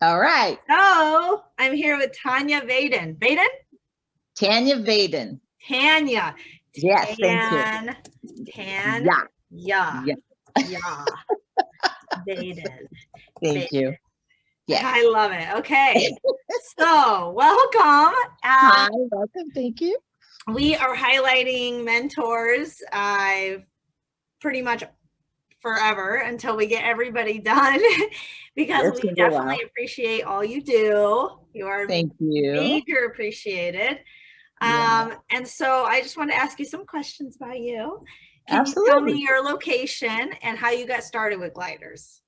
All right. So I'm here with Tanya Vaden. Vaden? Tanya Vaden. Tanya. Yes, thank you. Tan. Tan. Yeah, Yeah. yeah. Yeah. Vaden. Thank Vaden. you. Yes. I love it. Okay. So welcome. Hi, welcome. Thank you. We are highlighting mentors. I've pretty much forever until we get everybody done because It's we gonna be a definitely while. appreciate all you do. You are Thank you. major appreciated. Yeah, And so I just want to ask you some questions about you. Can you tell me absolutely. your location and how you got started with gliders?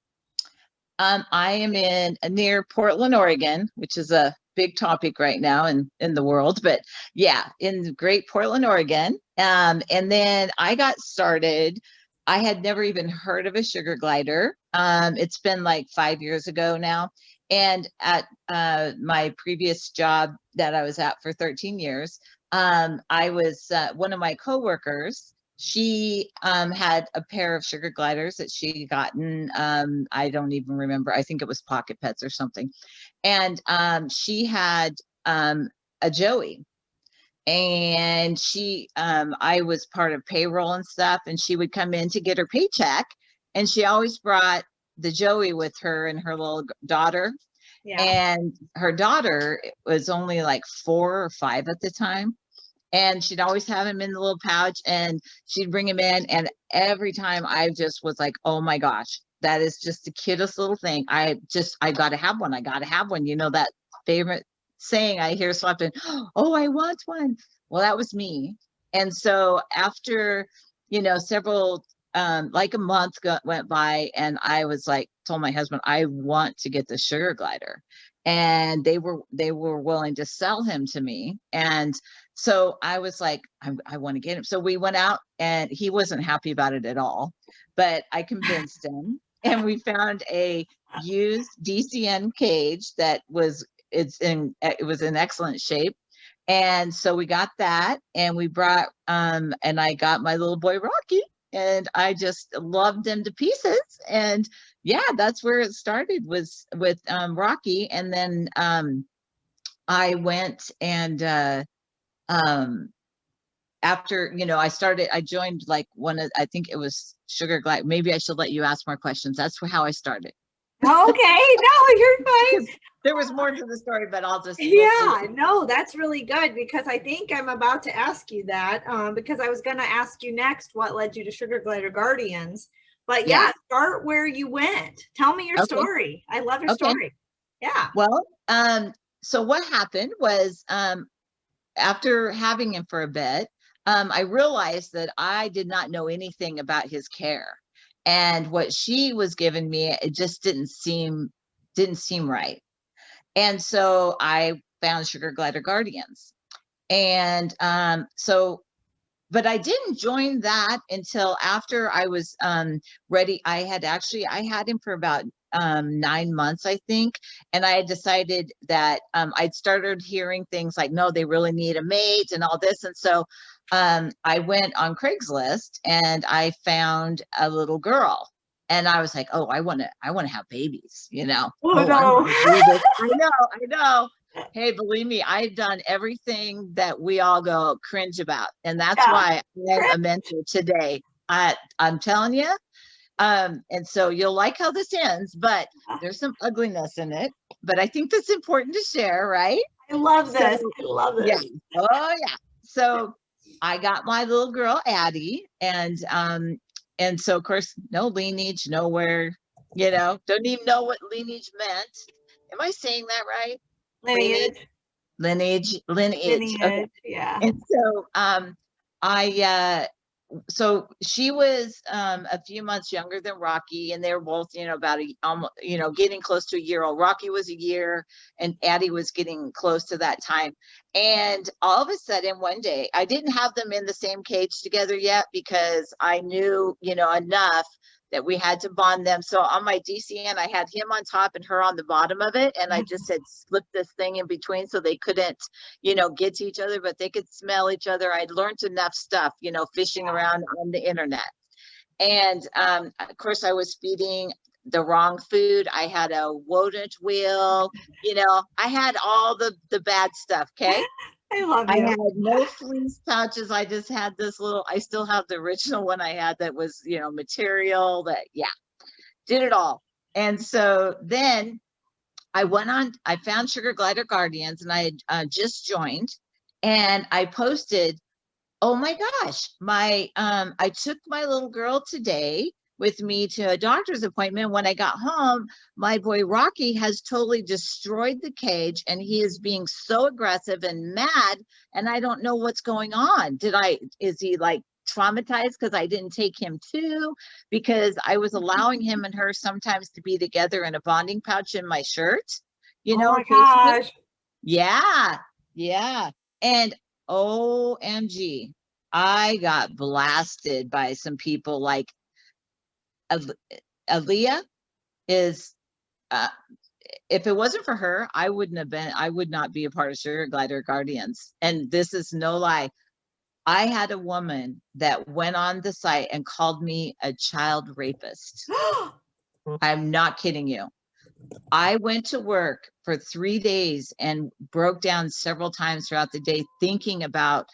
I am in near Portland, Oregon, which is a big topic right now in the world. But yeah, in great Portland, Oregon. And then I got started. I had never even heard of a sugar glider. It's been like 5 years ago now. And at my previous job that I was at for 13 years, I was one of my coworkers. She had a pair of sugar gliders that she gotten. I don't even remember. I think it was Pocket Pets or something. And she had a Joey. And I was part of payroll and stuff. And she would come in to get her paycheck. And she always brought the Joey with her and her little daughter. Yeah. And her daughter was only like 4 or 5 at the time, and she'd always have him in the little pouch, and she'd bring him in, and every time I just was like, oh my gosh, that is just the cutest little thing. I gotta have one. I gotta have one. That favorite saying I hear so often, oh, I want one. Well, that was me. And so after several like a month went by, and I was like, told my husband, I want to get the sugar glider, and they were willing to sell him to me. And so I was like, I want to get him. So we went out, and he wasn't happy about it at all, but I convinced him. And we found a used DCN cage that it was in excellent shape. And so we got that, and we brought and I got my little boy Rocky, and I just loved him to pieces. And yeah, that's where it started, was with Rocky. And then I went and after I joined like I think it was Sugar Glide. Maybe I should let you ask more questions. That's how I started. Okay. No, you're Because fine. there was more to the story, but we'll see. Yeah, no, that's really good because I think I'm about to ask you that because I was going to ask you next what led you to Sugar Glider Guardians. But Yeah. yeah, start where you went. Tell me your Okay. story. I love your Okay. story. Yeah. Well, so what happened was, after having him for a bit, I realized that I did not know anything about his care, and what she was giving me, it just didn't seem right. And so I found Sugar Glider Guardians, and but I didn't join that until after I was ready. I had him for about 9 months, I think. And I had decided that I'd started hearing things like, no, they really need a mate and all this. And so I went on Craigslist, and I found a little girl. And I was like, oh, I want to have babies, Oh Oh, I'm no. going to do this. I know. Hey, believe me, I've done everything that we all go cringe about. And that's Yeah. why I'm a mentor today. I'm telling you. And so you'll like how this ends, but there's some ugliness in it. But I think that's important to share, right? I love So, this. I love yeah. this. Oh, yeah. So I got my little girl, Addie. And so, of course, no lineage, nowhere, don't even know what lineage meant. Am I saying that right? Lineage, Lineage. lineage. Okay. Lineage. Yeah. And so I so she was a few months younger than Rocky, and they were both, about getting close to a year old. Rocky was a year, and Addie was getting close to that time. And all of a sudden, one day, I didn't have them in the same cage together yet, because I knew, enough that we had to bond them. So on my DCN, I had him on top and her on the bottom of it. And I just said, slip this thing in between so they couldn't, get to each other, but they could smell each other. I'd learned enough stuff, fishing around on the internet. And of course, I was feeding the wrong food. I had a rodent wheel, you know, I had all the bad stuff. Okay. I love I you. had no fleece pouches. I just had this little, I still have the original one I had that was, you know, material that, yeah, did it all. And so then I found Sugar Glider Guardians, and I had just joined, and I posted, oh my gosh, I took my little girl today with me to a doctor's appointment. When I got home, my boy Rocky has totally destroyed the cage, and he is being so aggressive and mad, and I don't know what's going on. Is he like traumatized because I didn't take him too? Because I was allowing him and her sometimes to be together in a bonding pouch in my shirt, you Oh know, my occasionally. gosh. Yeah, yeah. And OMG, I got blasted by some people like Aaliyah is, uh, if it wasn't for her, I would not be a part of Sugar Glider Guardians. And this is no lie. I had a woman that went on the site and called me a child rapist. I'm not kidding you. I went to work for 3 days and broke down several times throughout the day thinking about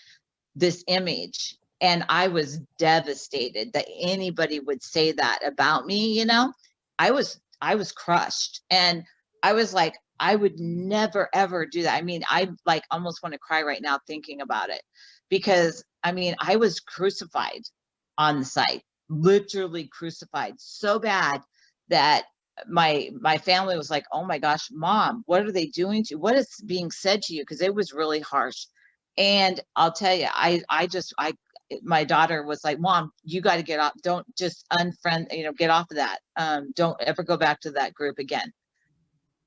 this image. And I was devastated that anybody would say that about me, you know. I was crushed. And I was like, I would never ever do that. I mean, I like almost want to cry right now thinking about it, because I mean, I was crucified on the site, literally crucified so bad that my family was like, oh my gosh, mom, what are they doing to you? What is being said to you? Because it was really harsh. And I'll tell you, my daughter was like, mom, you got to get off, don't just unfriend, you know, get off of that, don't ever go back to that group again.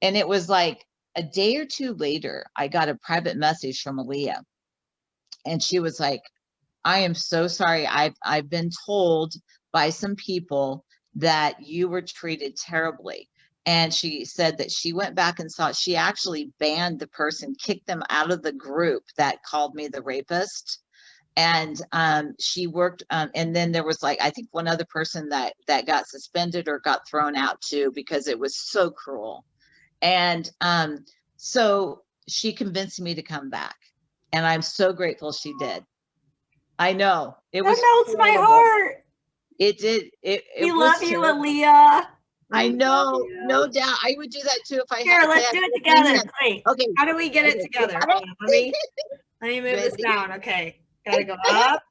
And it was like a day or two later, I got a private message from Aaliyah, and she was like, I am so sorry. I've been told by some people that you were treated terribly. And she said that she went back and saw, she actually banned the person, kicked them out of the group that called me the rapist. And she worked, and then there was like, I think one other person that got suspended or got thrown out too, because it was so cruel. And so she convinced me to come back. And I'm so grateful she did. I know it That was melts my horrible. heart. It did. We It was love you, terrible. Aaliyah. I We love know, you. no doubt. I would do that too if I Here, had. let's do it together. Wait, Okay. how do we get it Okay. together? Hold on, let me move this Ready? down. Okay, gotta go up.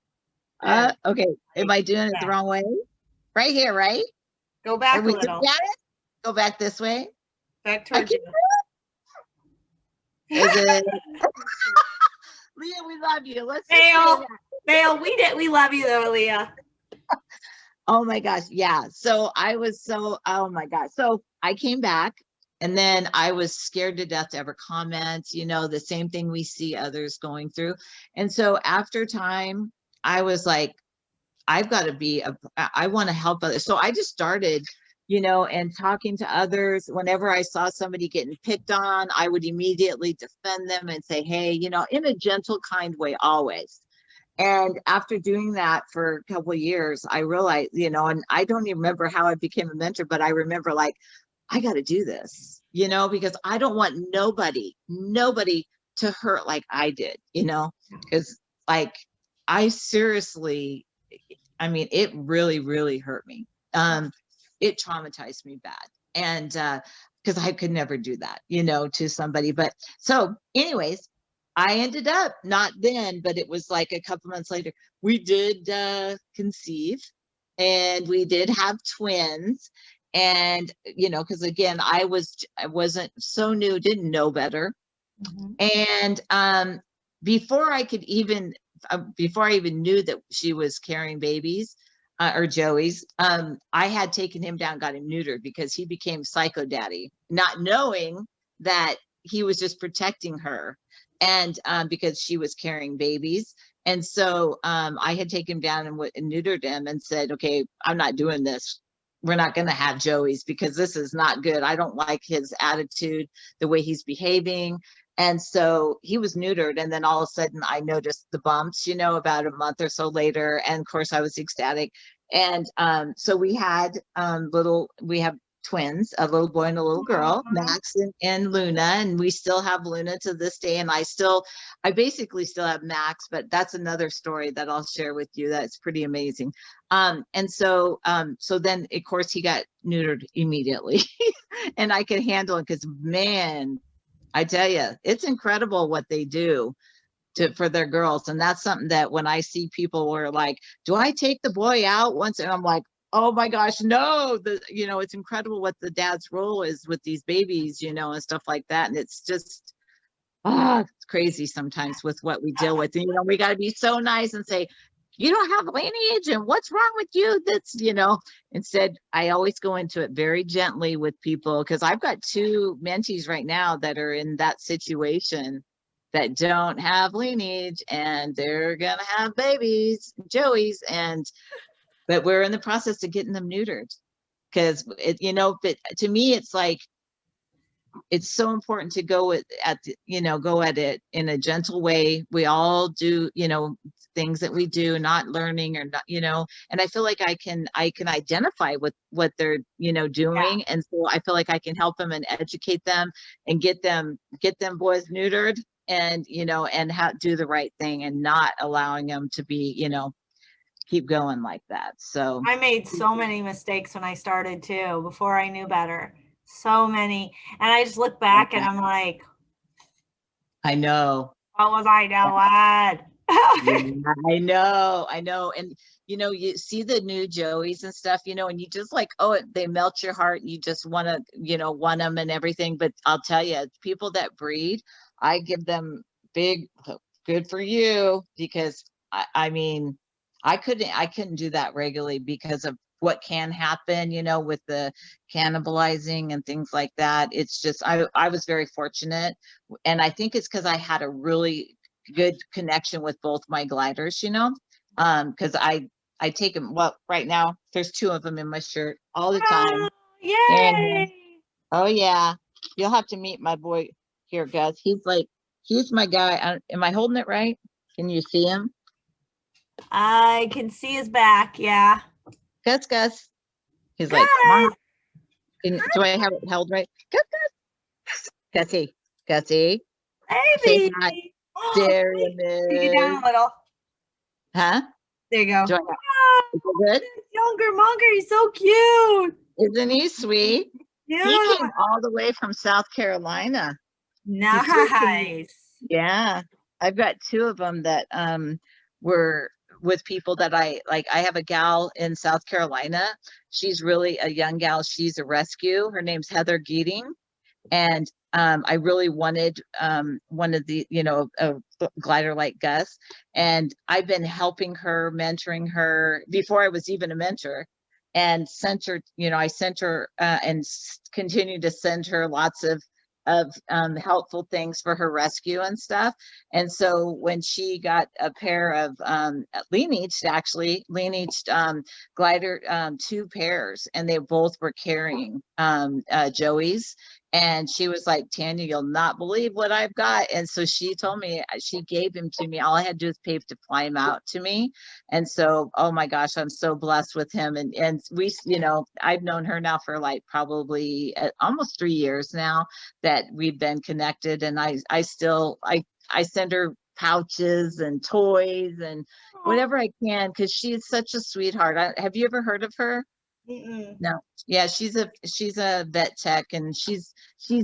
Okay. Am I doing it the wrong way? Right here, right? Go Are back a we good little. at it? Go back this way. Back I towards can you. do it. Is it? Leah, we love you. Let's just say Fail. that. Fail. We love you though, Aaliyah. Oh my gosh. Yeah. So I was so, oh my gosh. So I came back, and then I was scared to death to ever comment, you know, the same thing we see others going through. And so after time, I was like, I've got to I want to help others. So I just started, you know, and talking to others. Whenever I saw somebody getting picked on, I would immediately defend them and say, hey, you know, in a gentle, kind way, always. And after doing that for a couple of years, I realized, you know, and I don't even remember how I became a mentor, but I remember like, I got to do this, you know, because I don't want nobody to hurt like I did, you know, because like I seriously, I mean, it really, really hurt me. It traumatized me bad. And because I could never do that, you know, to somebody. But so, anyways, I ended up not then, but it was like a couple months later, we did conceive, and we did have twins. And, you know, because again, I wasn't so new, didn't know better. And before I could even, before I even knew that she was carrying babies, or Joey's, I had taken him down, got him neutered, because he became psycho daddy, not knowing that he was just protecting her. And because she was carrying babies. And so I had taken him down and neutered him and said, okay, I'm not doing this. We're not going to have Joey's, because this is not good. I don't like his attitude, the way he's behaving. And so he was neutered. And then all of a sudden I noticed the bumps, you know, about a month or so later. And of course I was ecstatic. And so we had we have twins, a little boy and a little girl, Aw. Max and Luna, and we still have Luna to this day. And I basically still have Max, but that's another story that I'll share with you. That's pretty amazing. So then of course he got neutered immediately, and I could handle it because, man, I tell you, it's incredible what they do for their girls. And that's something that when I see people were like, do I take the boy out once? And I'm like, oh my gosh, no. It's incredible what the dad's role is with these babies, and stuff like that. And it's just, it's crazy sometimes with what we deal with. And, we got to be so nice and say, you don't have lineage and what's wrong with you? Instead, I always go into it very gently with people, because I've got 2 mentees right now that are in that situation that don't have lineage, and they're going to have babies, Joeys. But we're in the process of getting them neutered, because but to me, it's like, it's so important to go at it in a gentle way. We all do, things that we do, not learning or not, and I feel like I can identify with what they're, doing. And so I feel like I can help them and educate them and get them boys neutered, and, and do the right thing, and not allowing them to be, keep going like that. So I made so many mistakes when I started too, before I knew better. So many. And I just look back and I'm like, I know. what was I doing? I know. And, you see the new Joeys and stuff, and you just like, they melt your heart. And you just want to, want them and everything. But I'll tell you, people that breed, I give them big, good for you, because I mean, I couldn't do that regularly because of what can happen, with the cannibalizing and things like that. It's just, I was very fortunate. And I think it's because I had a really good connection with both my gliders, because I take them. Well, right now there's 2 of them in my shirt all the time. Oh, yay! Oh yeah, you'll have to meet my boy here, Gus. He's my guy. Am I holding it right? Can you see him? I can see his back. Yeah. Gus. He's Gus! like, Mom, do I have it held right? Gussie. Say Baby! hi. There he Take it down is. a little. Huh? There you go. Is it good? Younger Monger, he's so cute. Isn't he sweet? Yeah. He came all the way from South Carolina. Nice. Yeah. I've got 2 of them that were with people that I like. I have a gal in South Carolina. She's really a young gal. She's a rescue. Her name's Heather Geeting. And I really wanted one of the, a glider like Gus. And I've been helping her, mentoring her before I was even a mentor, and sent her, I sent her and continue to send her lots of helpful things for her rescue and stuff. And so when she got a pair of lineaged glider, 2 pairs, and they both were carrying Joeys. And she was like, Tanya, you'll not believe what I've got. And so she told me, she gave him to me. All I had to do was pay to fly him out to me. And so, oh my gosh, I'm so blessed with him. And we, I've known her now for like probably almost 3 years now that we've been connected. And I still send her pouches and toys and whatever I can, because she's such a sweetheart. Have you ever heard of her? Mm-mm. No. Yeah, she's a vet tech, and she's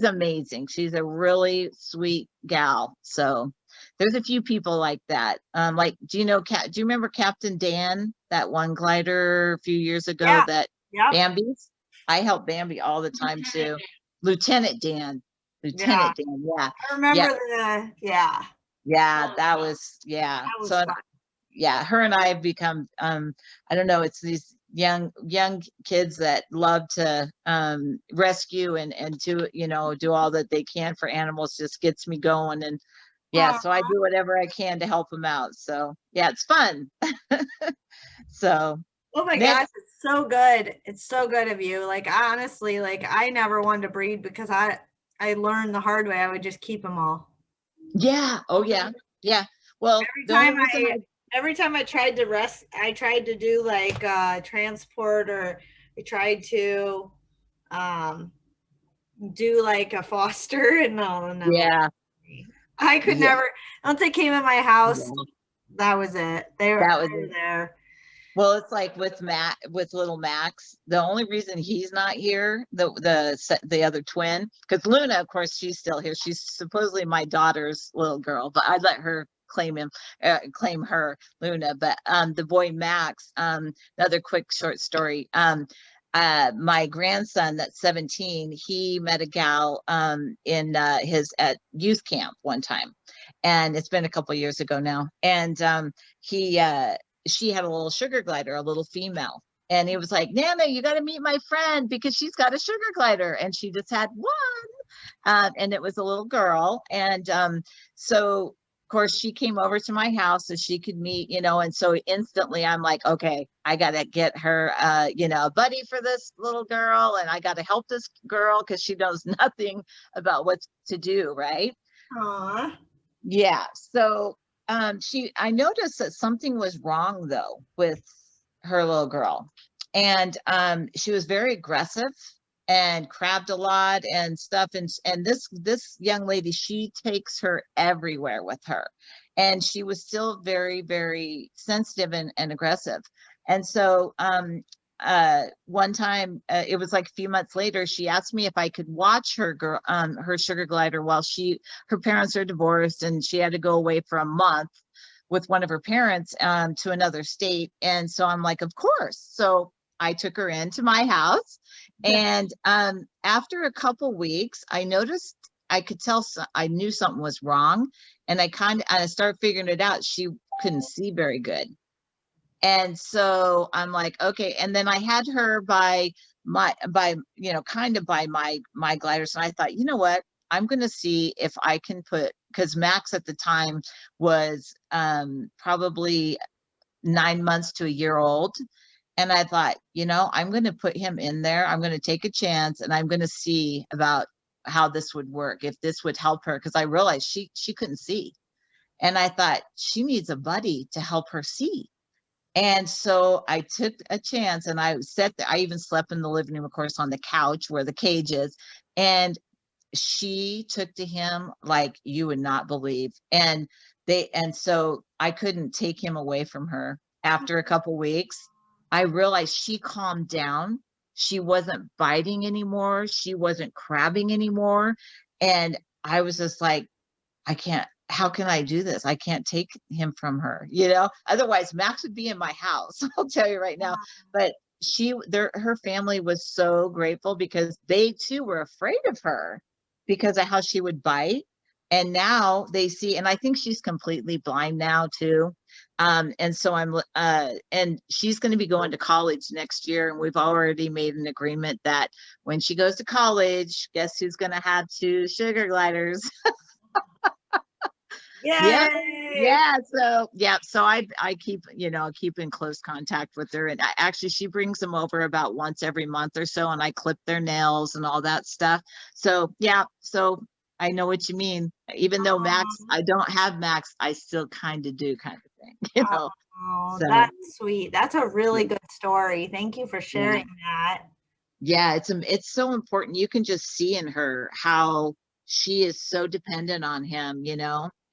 amazing. She's a really sweet gal. So there's a few people like that. Like, do you remember Captain Dan, that one glider a few years ago that Bambi's? I help Bambi all the time too. Lieutenant Dan. Yeah. I remember That was so fun. yeah, her and I have become I don't know, it's these young kids that love to rescue and do all that they can for animals. Just gets me going. And so I do whatever I can to help them out. So yeah, it's fun. So oh my gosh, it's so good. It's so good of you. Like, honestly, like, I never wanted to breed because I learned the hard way. I would just keep them all. Yeah. Oh yeah. Well, every time I tried to do like transport, or I tried to do like a foster, and no, never. Yeah. I could Yeah. never. Once they came in my house, Yeah. that was it. They That was were it. there. Well, it's like with with little Max, the only reason he's not here, the other twin, because Luna, of course, she's still here. She's supposedly my daughter's little girl, but I'd let her claim her, Luna. But the boy Max, another quick short story. My grandson that's 17, he met a gal in his at youth camp one time, and it's been a couple years ago now, and he she had a little sugar glider, a little female. And he was like, Nana, you got to meet my friend because she's got a sugar glider. And she just had one. And it was a little girl. And so, of course, she came over to my house so she could meet, and so instantly I'm like, okay, I got to get her, a buddy for this little girl. And I got to help this girl because she knows nothing about what to do. Right. Aww. Yeah. So I noticed that something was wrong though with her little girl. And she was very aggressive and crabbed a lot and stuff. And this young lady, she takes her everywhere with her. And she was still very, very sensitive and aggressive. And so one time, it was like a few months later, she asked me if I could watch her sugar glider while her parents are divorced and she had to go away for a month with one of her parents to another state. And so I'm like, of course. So I took her into my house, and after a couple weeks, I noticed I could tell I knew something was wrong, and I started figuring it out. She couldn't see very good. And so I'm like, okay. And then I had her kind of by my gliders. And I thought, you know what? I'm going to see if I can because Max at the time was probably 9 months to a year old. And I thought, I'm going to put him in there. I'm going to take a chance, and I'm going to see about how this would work, if this would help her. Because I realized she couldn't see. And I thought she needs a buddy to help her see. And so I took a chance, and I sat there. I even slept in the living room, of course, on the couch where the cage is. And she took to him like you would not believe. And so I couldn't take him away from her. After a couple weeks, I realized she calmed down. She wasn't biting anymore. She wasn't crabbing anymore. And I was just like, how can I do this? I can't take him from her, otherwise Max would be in my house. I'll tell you right now. But her family was so grateful because they too were afraid of her because of how she would bite. And now they see, and I think she's completely blind now too. And so and she's going to be going to college next year. And we've already made an agreement that when she goes to college, guess who's going to have 2 sugar gliders? Yeah. Yeah. So I keep, keep in close contact with her. And actually she brings them over about once every month or so, and I clip their nails and all that stuff. So yeah. So I know what you mean. Even though I don't have Max, I still kind of do kind of thing, Oh, So that's sweet. That's a really good story. Thank you for sharing that. Yeah, it's so important. You can just see in her how she is so dependent on him,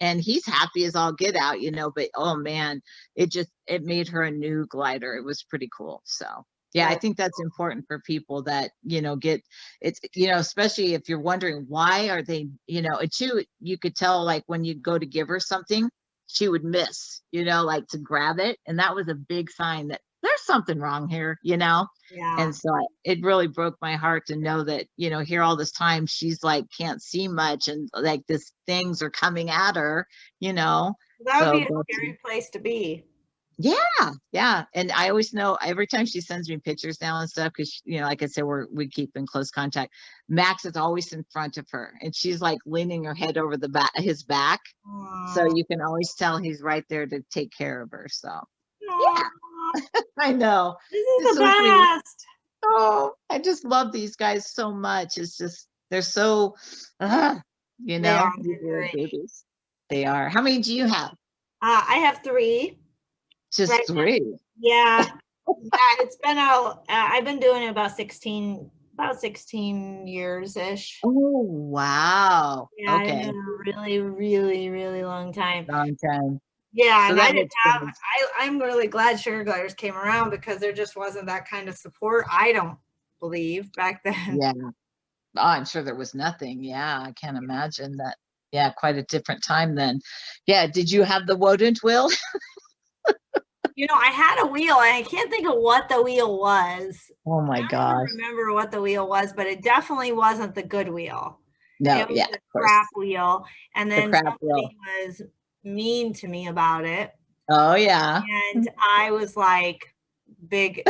and he's happy as all get out, but oh man, it made her a new glider. It was pretty cool. So yeah, I think that's important for people that, get it's, especially if you're wondering why are they, you could tell like when you go to give her something, she would miss, like to grab it. And that was a big sign that there's something wrong here, Yeah. And so it really broke my heart to know that, here all this time, she's like, can't see much. And like these things are coming at her, That would so be a scary place to be. yeah. Yeah. And I always know every time she sends me pictures now and stuff, because, like I said, we keep in close contact. Max is always in front of her and she's like leaning her head over his back. So you can always tell he's right there to take care of her. So yeah, I know. This is It's the so sweet. best. Oh, I just love these guys so much. It's just, they're so, these little babies. They are. How many do you have? I have 3. Just right 3. Yeah. It's been I've been doing it about 16 about 16 years ish. Oh, wow. Yeah, I Okay. know, really, really, really long time. Long time. Yeah, So and I that didn't makes have. sense. I'm really glad sugar gliders came around because there just wasn't that kind of support. I don't believe back then. Yeah. Oh, I'm sure there was nothing. Yeah, I can't imagine that. Yeah, quite a different time then. Yeah, did you have the Wodent wheel? I had a wheel and I can't think of what the wheel was. Oh my I don't even gosh. remember what the wheel was, but it definitely wasn't the good wheel. No, It was yeah, the of course. crap wheel. And The then crap wheel. somebody was mean to me about it. Oh yeah. And I was like, big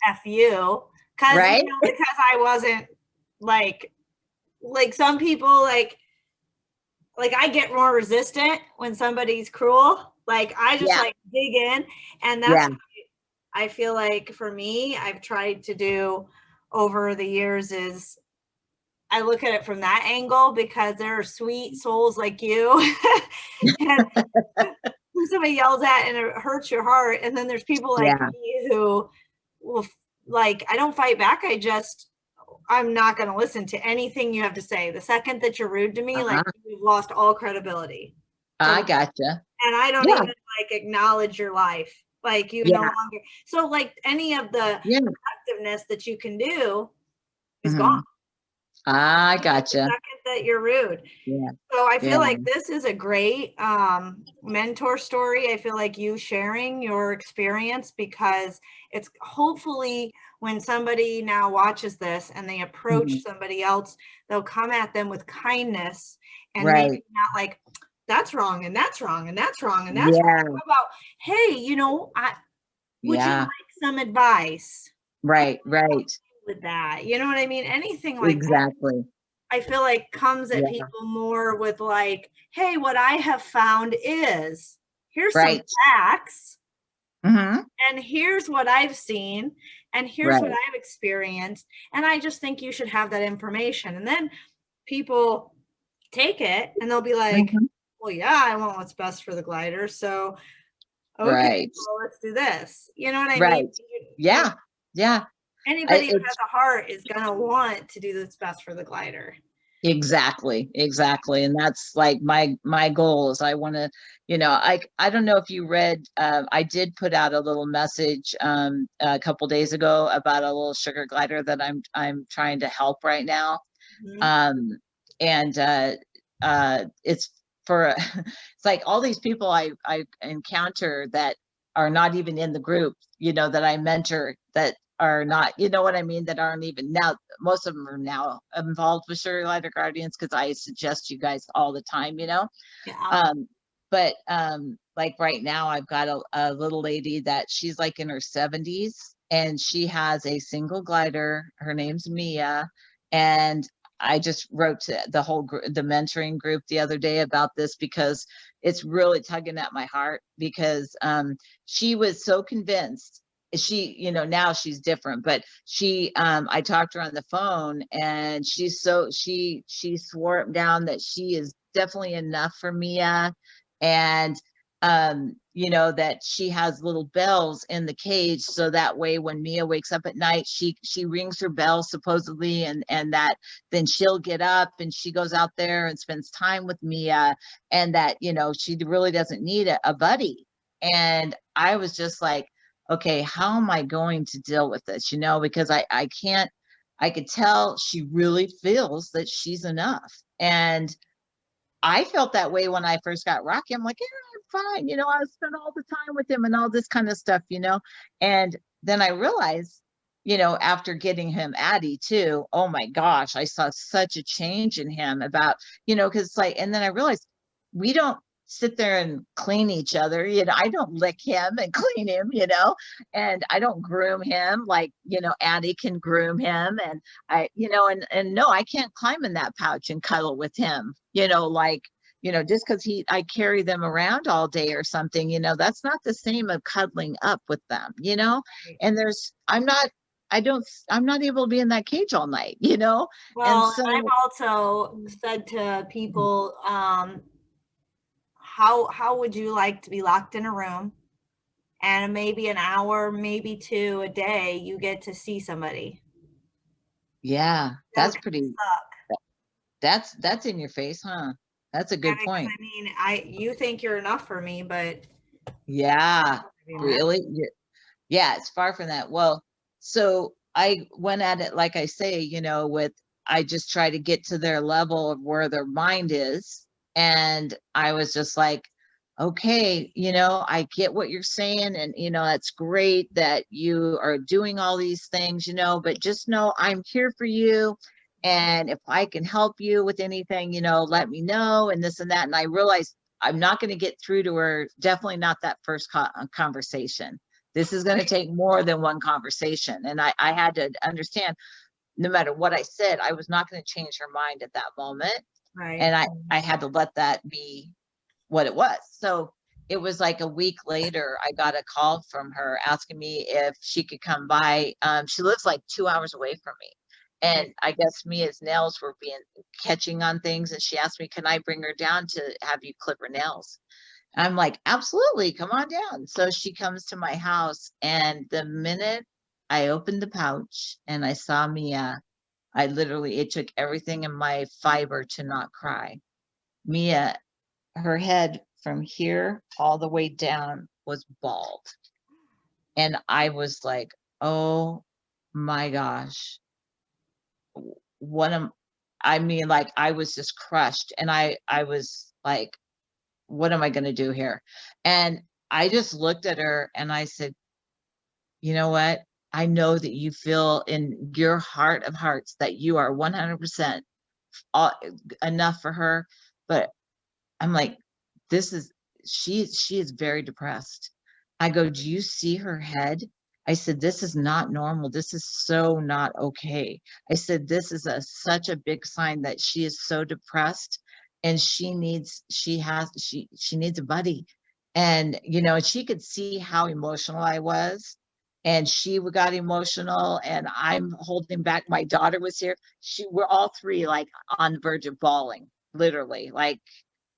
F you. Cause, Right? because I wasn't like some people like I get more resistant when somebody's cruel. Like I just Yeah. like dig in. And that's Yeah. what I feel like for me, I've tried to do over the years is I look at it from that angle because there are sweet souls like you and who somebody yells at and it hurts your heart. And then there's people like Yeah. me who will like, I don't fight back. I'm not going to listen to anything you have to say. The second that you're rude to me, like Uh-huh. you've lost all credibility for I me. gotcha. And I don't Yeah. even like acknowledge your life. Like you no Yeah. longer. So like any of the Yeah. effectiveness that you can do is gone. Hmm. I The gotcha. second that you're rude. Yeah. So I Yeah. feel like this is a great mentor story. I feel like you sharing your experience because it's hopefully when somebody now watches this and they approach Mhm. somebody else, they'll come at them with kindness and maybe Right. not like that's wrong and that's wrong and that's wrong and that's wrong. Yeah. How about, hey, would you Yeah. like some advice Right. Right. with that? You know what I mean? Anything like that Exactly. I feel like comes at Yeah. people more with like, hey, what I have found is here's some Right. facts Hmm. and here's what I've seen and here's what Right. I've experienced. And I just think you should have that information. And then people take it and they'll be like, Hmm. well, yeah, I want what's best for the glider. So, okay, Right. well, let's do this. You know what I mean? Right. Yeah. Yeah. Anybody who has It's a heart is going to want to do what's best for the glider. exactly, exactly. And that's like my goal is I want to, I don't know if you read, I did put out a little message a couple days ago about a little sugar glider that I'm trying to help right now. Mhm. Um, and it's for it's like all these people I encounter that are not even in the group, that I mentor, that are not, you know what I mean, that aren't even now. Most of them are now involved with Sugar Glider Guardians because I suggest you guys all the time. Yeah. Um, but like right now, I've got a little lady that she's like in her 70s and she has a single glider. Her name's Mia, and I just wrote to the mentoring group the other day about this because it's really tugging at my heart because she was so convinced. Now she's different, but I talked to her on the phone and she swore it down that she is definitely enough for Mia, and that she has little bells in the cage so that way when Mia wakes up at night, she rings her bell supposedly, and that then she'll get up and she goes out there and spends time with Mia, and that she really doesn't need a buddy. And I was just like, okay, how am I going to deal with this? Because I can't. I could tell she really feels that she's enough. And I felt that way when I first got Rocky. I'm like, yeah, I'm fine. I spent all the time with him and all this kind of stuff. And then I realized, after getting him Addie too, oh my gosh, I saw such a change in him because it's like, and then I realized we don't sit there and clean each other. I don't lick him and clean him, and I don't groom him like, Addie can groom him. And and no, I can't climb in that pouch and cuddle with him, like, just because I carry them around all day or something, that's not the same of cuddling up with them. And I'm not able to be in that cage all night. And Well, so, I've also said to people, how would you like to be locked in a room and maybe an hour, maybe two a day, you get to see somebody? Yeah, No, that's 'cause pretty, you suck. that's in your face, huh? That's a good Because point. I mean, you think you're enough for me, but Yeah, be mad. really? Yeah, it's far from that. Well, so I went at it, like I say, with I just try to get to their level of where their mind is. And I was just like, okay, I get what you're saying. And, it's great that you are doing all these things, but just know I'm here for you. And if I can help you with anything, let me know and this and that. And I realized I'm not going to get through to her, definitely not that first conversation. This is going to take more than one conversation. And I had to understand no matter what I said, I was not going to change her mind at that moment. Right. And I had to let that be what it was. So it was like a week later, I got a call from her asking me if she could come by. She lives like 2 hours away from me. And Right. I guess Mia's nails were catching on things. And she asked me, can I bring her down to have you clip her nails? I'm like, absolutely, come on down. So she comes to my house, and the minute I opened the pouch and I saw Mia, I literally, it took everything in my fiber to not cry. Mia, her head from here all the way down was bald. And I was like, oh my gosh, what am I mean, like I was just crushed. And I was like, what am I going to do here? And I just looked at her and I said, you know what? I know that you feel in your heart of hearts that you are 100% all, enough for her. But I'm like, this is, she is very depressed. I go, do you see her head? I said, this is not normal. This is so not okay. I said, this is such a big sign that she is so depressed and she needs a buddy. And, she could see how emotional I was. And she got emotional and I'm holding back. My daughter was here. We're all three like on the verge of bawling, literally. Like,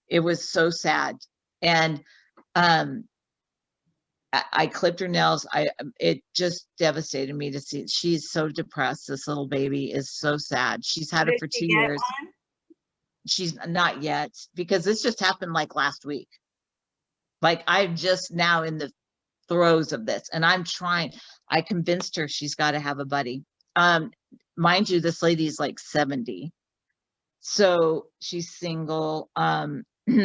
it was so sad. And um I clipped her nails. It just devastated me to see she's so depressed. This little baby is so sad. She's So had it did for she two get years. one? She's not yet because this just happened like last week. Like I'm just now in the throes of this and I'm trying. I convinced her she's got to have a buddy. Um, Mind you, this lady's like 70. So she's single.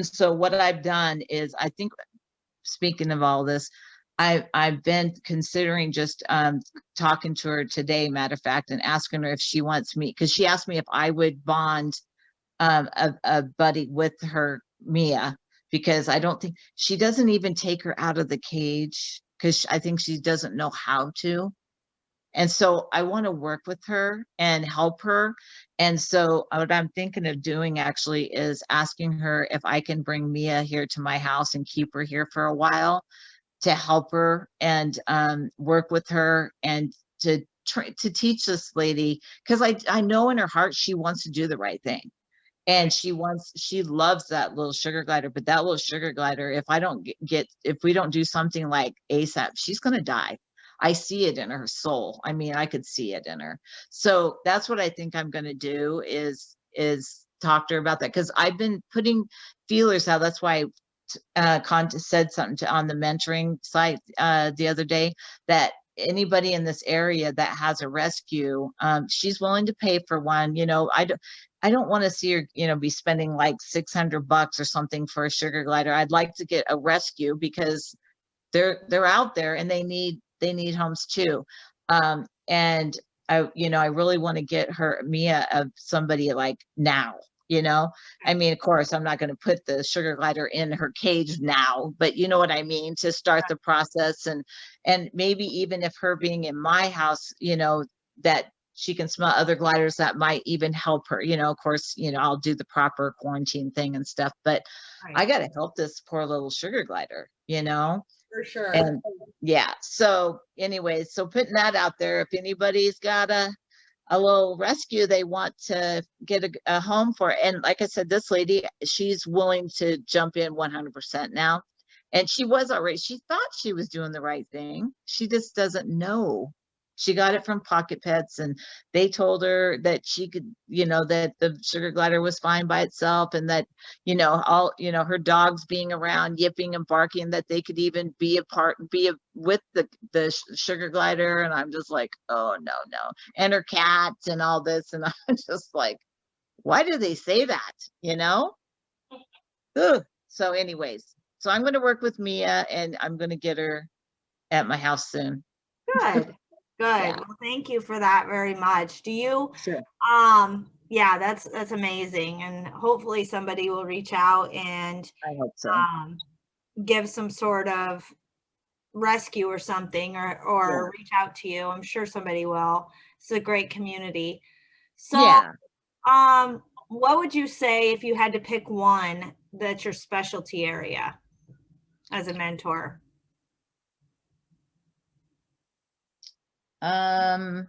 So what I've done is I think speaking of all this, I've been considering just talking to her today, matter of fact, and asking her if she wants me because she asked me if I would bond a buddy with her Mia because I don't think she doesn't even take her out of the cage because I think she doesn't know how to. And so I want to work with her and help her. And so what I'm thinking of doing actually is asking her if I can bring Mia here to my house and keep her here for a while to help her and work with her and to teach this lady because I know in her heart she wants to do the right thing and Right. she loves that little sugar glider, but that little sugar glider, if I don't if we don't do something like ASAP, she's going to die. I see it in her soul. I mean, I could see it in her. So that's what I think I'm going to do is talk to her about that because I've been putting feelers out. That's why said something on the mentoring site the other day that anybody in this area that has a rescue, she's willing to pay for one. I don't want to see her, be spending like $600 or something for a sugar glider. I'd like to get a rescue because they're out there and they need homes too. And I really want to get her Mia of somebody like now. I Okay. mean, of course, I'm not going to put the sugar glider in her cage now, but you know what I mean, to start the process and maybe even if her being in my house, that she can smell other gliders that might even help her. Of course, I'll do the proper quarantine thing and stuff, but I Right. got to help this poor little sugar glider. For sure. And yeah, so anyways, so putting that out there, if anybody's got a little rescue they want to get a home for. And like I said, this lady, she's willing to jump in 100% now. And she was already, she thought she was doing the right thing. She just doesn't know. she got it from Pocket Pets, and they told her that she could, that the sugar glider was fine by itself, and that, all, her dogs being around, yipping and barking, that they could even be with the sugar glider. And I'm just like, oh no, no. And her cats and all this. And I'm just like, why do they say that? Ugh. So anyways, so I'm going to work with Mia, and I'm going to get her at my house soon. Good. Yeah. Well, thank you for that very much. Do you, Sure. yeah, that's amazing. And hopefully somebody will reach out and I hope so. give some sort of rescue or something, or reach out to you. I'm sure somebody will. It's a great community. So, Yeah. what would you say if you had to pick one that's your specialty area as a mentor? My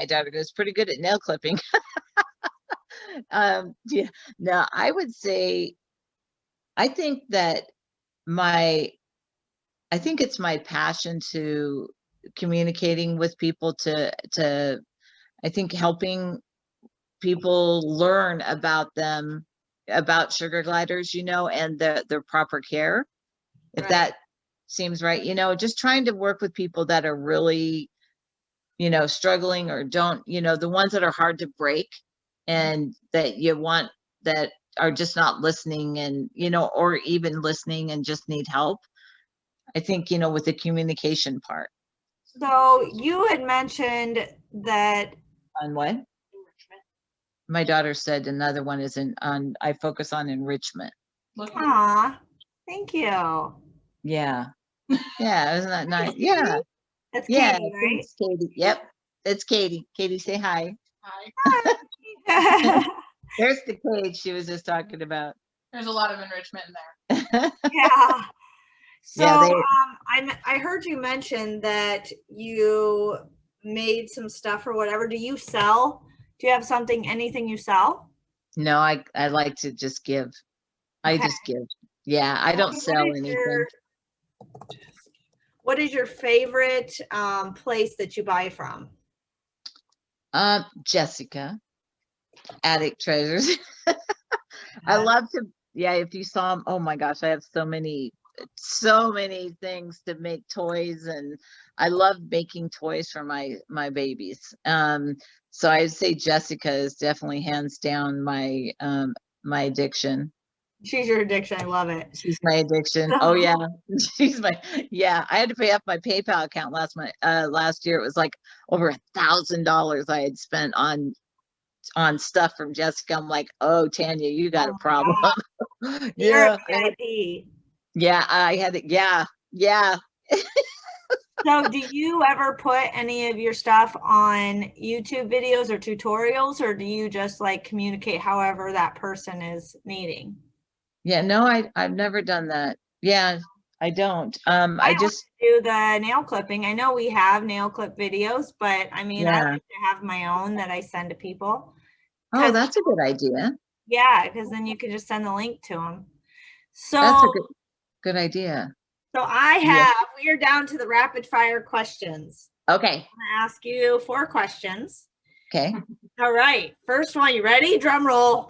daughter goes pretty good at nail clipping. Yeah, no, I would say, I think that I think it's my passion to communicating with people, I think helping people learn about them, about sugar gliders, and their proper care. If Right. that seems right, just trying to work with people that are really, struggling, or don't, the ones that are hard to break, and that are just not listening, and, or even listening and just need help. I think, with the communication part. So you had mentioned that On what? My daughter said another one is I focus on enrichment. Aw, thank you. Yeah. Yeah. Isn't that nice? Katie. Yeah. That's Yeah. Katie, right? Thanks, Katie. Yep. It's Katie. Katie, say hi. Hi. There's the cage she was just talking about. There's a lot of enrichment in there. Yeah. So Yeah, I heard you mention that you made some stuff or whatever. Do you sell? Do you have anything you sell? No, I like to just give. I Okay. just give. Yeah, I don't sell anything. What is your favorite place that you buy from? Jessica, Attic Treasures. I love to, yeah, if you saw them, oh my gosh, I have so many things to make toys, and I love making toys for my babies. So I'd say Jessica is definitely hands down my addiction. She's your addiction. I love it. She's my addiction. Oh yeah. Yeah. I had to pay off my PayPal account last year. It was like over $1,000 I had spent on stuff from Jessica. I'm like, oh, Tanya, you got a problem. You're Yeah. a VIP. Yeah, I had it. Yeah. Yeah. So do you ever put any of your stuff on YouTube videos or tutorials, or do you just like communicate however that person is needing? Yeah, no, I've never done that. Yeah, I don't. I just do the nail clipping. I know we have nail clip videos, but I mean, I like to have my own that I send to people. Oh, that's a good idea. Yeah, because then you can just send the link to them. So that's a good idea. So we are down to the rapid fire questions. Okay. I'm gonna ask you 4 questions. Okay. All right. First one, you ready? Drum roll.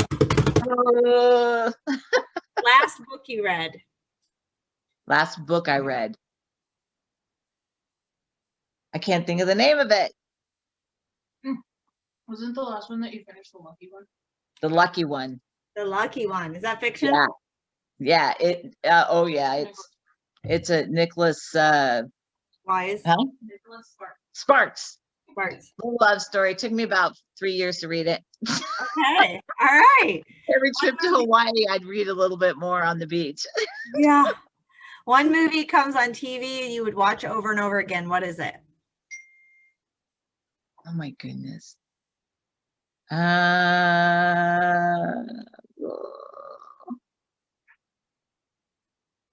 Last book you read. Last book I read. I can't think of the name of it. Wasn't the last one that you finished the lucky one? The Lucky One. The Lucky One. Is that fiction? Yeah. Yeah. Oh yeah. It's a Nicholas. Wise. Huh? Nicholas Sparks. Sparks. Love story. It took me about 3 years to read it. Okay. All right. Every trip to Hawaii, I'd read a little bit more on the beach. Yeah. One movie comes on TV you would watch over and over again. What is it? Oh my goodness.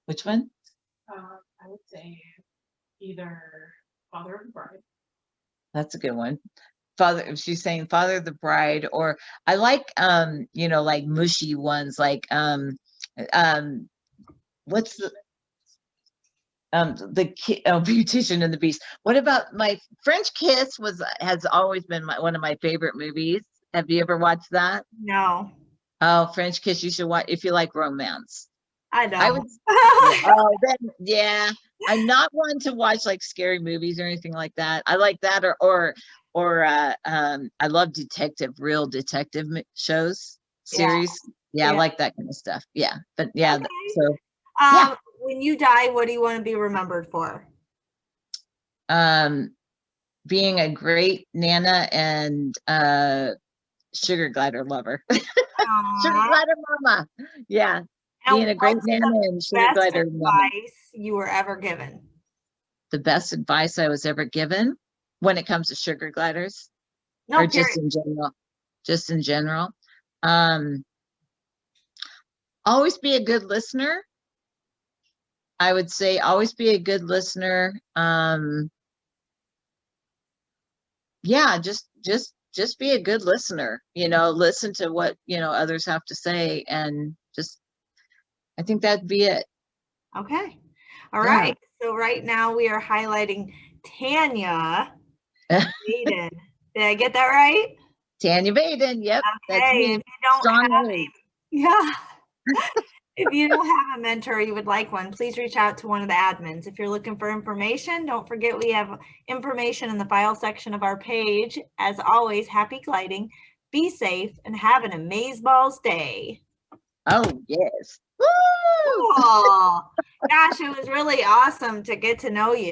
Which one? I would say either Father of the Bride. That's a good one. She's saying Father of the Bride, or I like like mushy ones, like what's the Beauty and the Beast. What about my French Kiss has always been one of my favorite movies. Have you ever watched that? No, Oh, French Kiss, you should watch if you like romance. I I don't. would, yeah, oh, then, yeah. I'm not one to watch like scary movies or anything like that. I like that I love real detective shows, Yeah. series. Yeah, I Yeah. like that kind of stuff. Yeah, but yeah, Okay. so yeah. When you die, what do you want to be remembered for? Being a great Nana and sugar glider lover. Sugar Aw. glider mama. Yeah, And being a great what's Nana the and sugar best glider mama. advice you were ever given? The best advice I was ever given when it comes to sugar gliders, No, or just period. in general, just in general. Always be a good listener. I would say always be a good listener. Yeah, just be a good listener, listen to what, others have to say, and just, I think that'd be it. Okay. All Yeah. right. So right now we are highlighting Tanya Vaden. Did I get that right? Tanya Vaden. Yep. That's Okay. me. If you don't Strong have words. yeah. If you don't have a mentor or you would like one, please reach out to one of the admins. If you're looking for information, don't forget we have information in the file section of our page. As always, happy gliding, be safe, and have an amazeballs day. Oh, yes. Woo! Oh, gosh, it was really awesome to get to know you.